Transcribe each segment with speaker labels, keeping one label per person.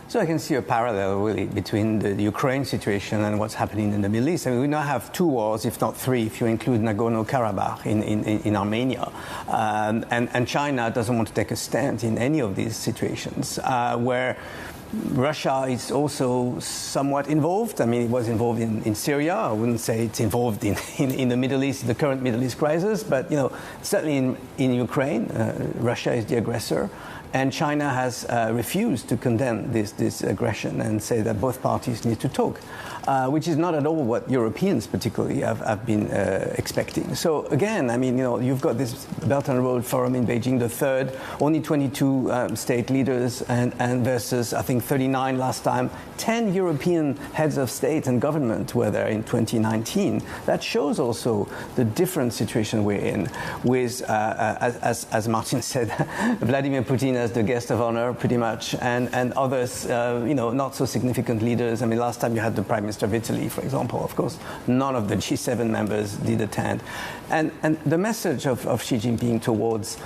Speaker 1: So I can see a parallel, really, between the Ukraine situation and what's happening in the Middle East. I mean, we now have two wars, if not three, if you include Nagorno-Karabakh in Armenia. And China doesn't want to take a stand in any of these situations, where Russia is also somewhat involved. I mean, it was involved in Syria. I wouldn't say it's involved in the Middle East, the current Middle East crisis, but, certainly in Ukraine, Russia is the aggressor. And China has refused to condemn this aggression and say that both parties need to talk, which is not at all what Europeans particularly have been expecting. So again, I mean, you've got this Belt and Road Forum in Beijing, the third, only 22 state leaders and versus, I think, 39 last time. 10 European heads of state and government were there in 2019. That shows also the different situation we're in with, as Martin said, Vladimir Putin as the guest of honor, pretty much, and others, not so significant leaders. I mean, last time you had the Prime Minister of Italy, for example. Of course, none of the G7 members did attend. And the message of Xi Jinping towards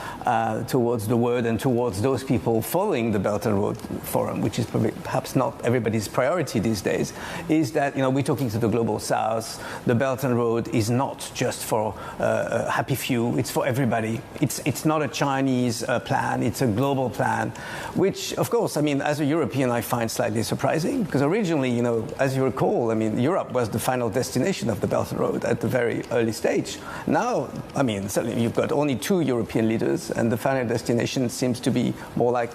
Speaker 1: the world and towards those people following the Belt and Road Forum, which is perhaps not everybody's priority these days, is that we're talking to the global South. The Belt and Road is not just for a happy few; it's for everybody. It's not a Chinese plan; it's a global plan, which, of course, I mean, as a European, I find slightly surprising, because originally, as you recall, I mean, Europe was the final destination of the Belt and Road at the very early stage. Now, I mean, certainly you've got only two European leaders, and the final destination seems to be more like,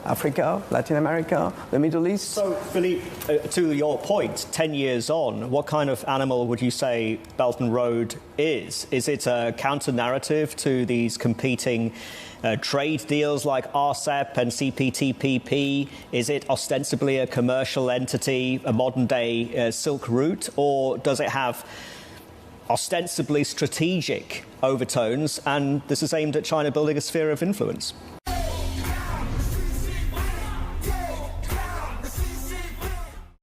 Speaker 1: Africa, Latin America, the Middle East.
Speaker 2: So, Philippe, to your point, 10 years on, what kind of animal would you say Belt and Road is? Is it a counter-narrative to these competing trade deals like RCEP and CPTPP? Is it ostensibly a commercial entity, a modern-day Silk Route, or does it have ostensibly strategic overtones, and this is aimed at China building a sphere of influence?